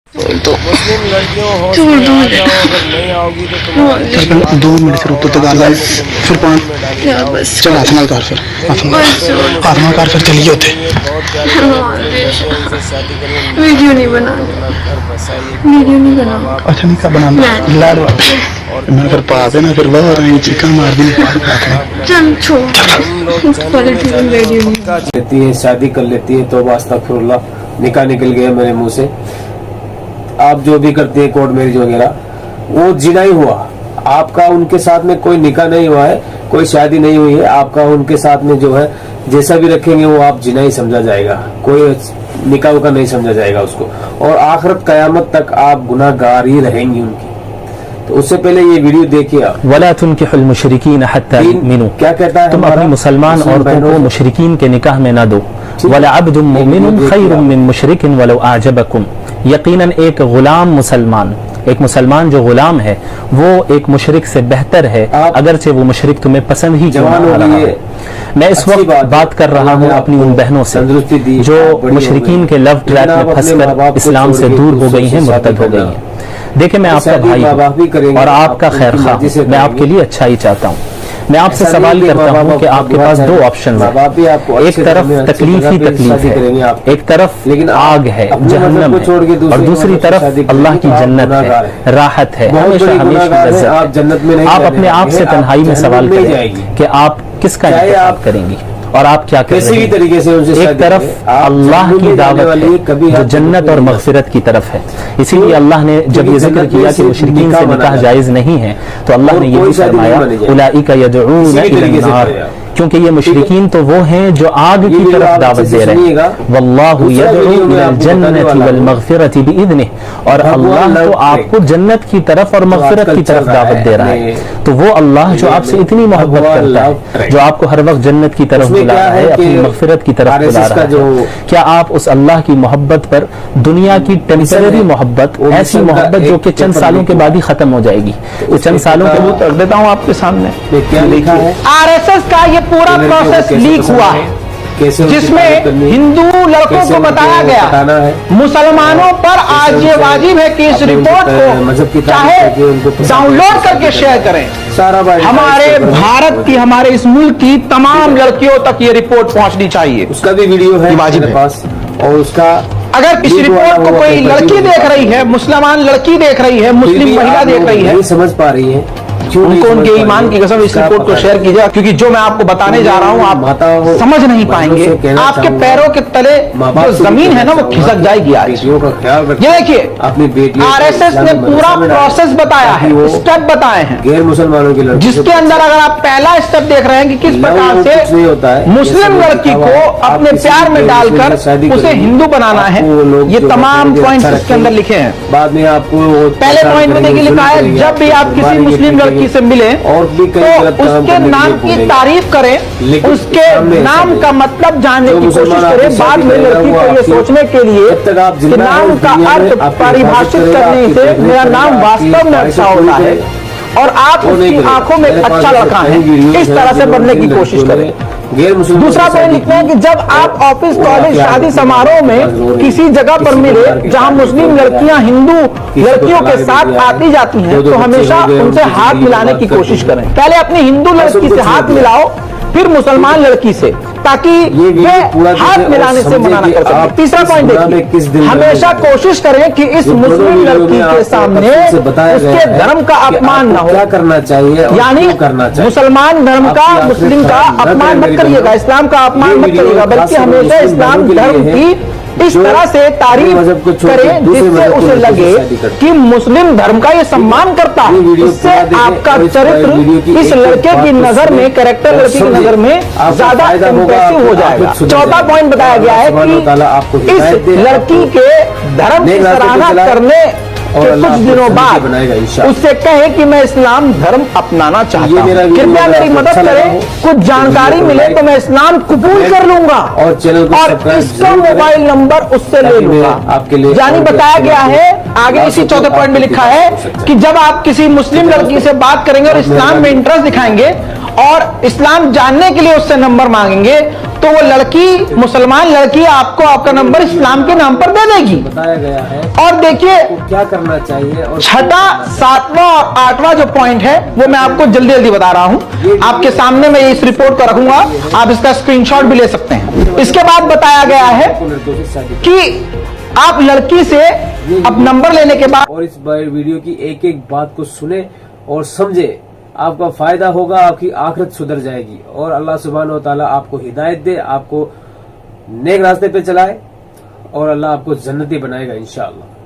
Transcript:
तो मुस्लिम लड़कियों हॉस्टल में आ जाओ, अगर नहीं आओगी तो तुम्हारा 2 मिनट से रुक तो गाल फिर 5 चल हाथ मार कर फिर हाथ मार कर फिर चलिए होते वीडियो नहीं बना अच्छा नहीं का बनाना लाड मैं फिर पास है ना फिर वो रही चिकन मार दी चल छोड़ वीडियो लेती है, शादी कर लेती है तो अस्तगफिरुल्लाह निकाह निकल गया मेरे मुंह से। आप जो भी करते हैं कोर्ट मैरिज वगैरह, वो जिना ही हुआ। आपका उनके साथ में कोई निकाह नहीं हुआ है, कोई शादी नहीं हुई है। आपका उनके साथ में जो है जैसा भी रखेंगे वो आप जिना ही समझा जाएगा, कोई निकाह का नहीं समझा जाएगा उसको। और आखिरत कयामत तक आप गुनाहगार ही रहेंगी उनकी। तो उससे पहले ये वीडियो देखिए आप। वला तुनकिहुल मुशरिकीन हत्ता युमिनू, क्या कहता है? तुम अपनी मुसलमान औरतों को मुशरिकीन के निकाह में ना दो। वला अब्दुम मुमिनुन खैरुम मिन मुशरिकिन वलौ आजबकुम, यकीनन एक गुलाम मुसलमान, एक मुसलमान जो गुलाम है वो एक मुशरिक से बेहतर है, अगरचे वो मुशरिक तुम्हें पसंद ही क्यों ना आ रहा हो। मैं इस वक्त बात कर रहा हूँ अपनी उन बहनों से जो मुशरिकीन के लव ट्रैप में फंसकर इस्लाम से दूर हो गई हैं, मुर्तद हो गई हैं। देखिए, मैं आपका भाई हूँ और आपका खैर खा हूँ, मैं आपके लिए अच्छा ही चाहता हूँ। मैं आपसे सवाल करता हूँ कि आपके पास 2 ऑप्शन है, एक तरफ तकलीफ ही तकलीफ है, एक तरफ आग है, जहन्नम है, और दूसरी तरफ अल्लाह की जन्नत है, राहत है, हमेशा हमेशा लज्जत है। आप अपने आप से तन्हाई में सवाल करें कि आप किसका इंतखाब करेंगी और आप क्या कर रहे हैं। तरीके से एक तरफ अल्लाह की दावत है जो जन्नत और मग़फ़िरत की तरफ है। इसीलिए अल्लाह ने जब ये जिक्र किया कि मुशरिकीन से निकाह जायज़ नहीं है तो अल्लाह ने ये भी फरमाया उलाइका यदऊना इलन-नार, क्योंकि ये मुशरिकीन तो वो हैं जो आग की तरफ दावत दे रहे हैं। वल्लाहु यदऊ इलल जन्नति वल मग़फ़िरति बिइज़निहि, और अल्लाह तो आपको जन्नत की तरफ और मग़फ़िरत की तरफ दावत दे रहा है। तो वो अल्लाह जो आपसे इतनी मोहब्बत करता है, जो आपको हर वक्त जन्नत की तरफ बुला रहा है, अपनी मग़फ़िरत की तरफ बुला रहा है, क्या आप उस अल्लाह की मोहब्बत पर दुनिया की टेम्परेरी मोहब्बत, ऐसी मोहब्बत जो कि चंद सालों के बाद ही खत्म हो जाएगी, तो चंद सालों के बाद रख देता हूँ आपके सामने क्या लिखा है? आरएसएस का ये पूरा प्रोसेस लीक हुआ है, जिसमें हिंदू लड़कों को बताया गया मुसलमानों पर आज ये वाजिब है कि इस रिपोर्ट को चाहे डाउनलोड करके शेयर करें। हमारे भारत की, हमारे इस मुल्क की तमाम लड़कियों तक ये रिपोर्ट पहुंचनी चाहिए। उसका भी वीडियो है वाजिब मेरे पास, और उसका अगर इस रिपोर्ट को कोई लड़की देख रही है, मुसलमान लड़की देख रही है, मुस्लिम महिला देख रही है, नहीं समझ पा रही है, उनको उनके ईमान की कसम इस रिपोर्ट को शेयर कीजिए, क्योंकि जो मैं आपको बताने जा रहा हूं आप समझ नहीं पाएंगे। आपके पैरों के तले जो जमीन है ना वो खिसक जाएगी। आज ये देखिए, आरएसएस ने पूरा प्रोसेस बताया है, स्टेप बताए हैं गैर मुसलमानों के लड़के, जिसके अंदर अगर आप पहला स्टेप देख रहे हैं कि किस प्रकार से मुस्लिम लड़की को अपने प्यार में डालकर उसे हिंदू बनाना है, ये तमाम पॉइंट इसके अंदर लिखे हैं। बाद में आपको पहले पॉइंट में देखिए लिखा है, जब भी आप किसी मुस्लिम लड़की से मिले और भी तो उसके नाम की तारीफ करें, उसके नाम का मतलब जानने की कोशिश करें। बाद में लड़की को ये सोचने के लिए कि नाम का अर्थ परिभाषित करने से मेरा नाम वास्तव में अच्छा होता है और आप उसकी आंखों में अच्छा लड़का है, इस तरह से बनने की कोशिश करें। दूसरा पॉइंट लिखते हैं कि जब आप ऑफिस, कॉलेज, शादी समारोह में किसी जगह पर मिले जहां मुस्लिम लड़कियां हिंदू लड़कियों के साथ आती जाती हैं, तो हमेशा उनसे हाथ मिलाने की कोशिश करें। पहले अपनी हिंदू लड़की से हाथ मिलाओ, फिर मुसलमान लड़की से, ताकि वे हाथ मिलाने से मना न कर सकें। तीसरा पॉइंट देखिए, हमेशा कोशिश करें कि इस मुस्लिम लड़की के सामने उसके धर्म का अपमान न हो। क्या करना चाहिए, यानी मुसलमान धर्म का, मुस्लिम का अपमान मत करिएगा, इस्लाम का अपमान मत करिएगा, बल्कि हमेशा इस्लाम धर्म की इस तरह से तारीफ करें जिससे उसे लगे कि मुस्लिम धर्म का ये सम्मान करता है। इससे आपका चरित्र इस लड़के की नजर में, कैरेक्टर लड़की की नजर में ज्यादा इंप्रेसिव हो जाएगा। चौथा पॉइंट बताया गया है कि इस लड़की के धर्म की सराहना करने के कुछ दिनों बाद उससे कहे कि मैं इस्लाम धर्म अपनाना चाहता हूँ, कृपया मेरी मदद करें, कुछ जानकारी मिले तो मैं इस्लाम कबूल कर लूंगा और इसका मोबाइल नंबर उससे ले लूंगा। यानी बताया गया है आगे इसी चौथे पॉइंट में लिखा है कि जब आप किसी मुस्लिम लड़की से बात करेंगे और इस्लाम में इंटरेस्ट दिखाएंगे और इस्लाम जानने के लिए उससे नंबर मांगेंगे, तो वो लड़की, मुसलमान लड़की आपको आपका नंबर इस्लाम के नाम पर दे देगी। बताया गया है और देखिए क्या करना चाहिए। और छठा, सातवां और आठवां जो पॉइंट है वो मैं आपको जल्दी जल्दी बता रहा हूं। आपके सामने मैं इस रिपोर्ट को रखूंगा, आप इसका स्क्रीनशॉट भी ले सकते हैं। इसके बाद बताया गया है कि आप लड़की से अब नंबर लेने के बाद, और इस वीडियो की एक एक बात को सुने और समझे, आपका फायदा होगा, आपकी आखिरत सुधर जाएगी और अल्लाह सुब्हानहू व तआला आपको हिदायत दे, आपको नेक रास्ते पे चलाए और अल्लाह आपको जन्नती बनाएगा इंशाअल्लाह।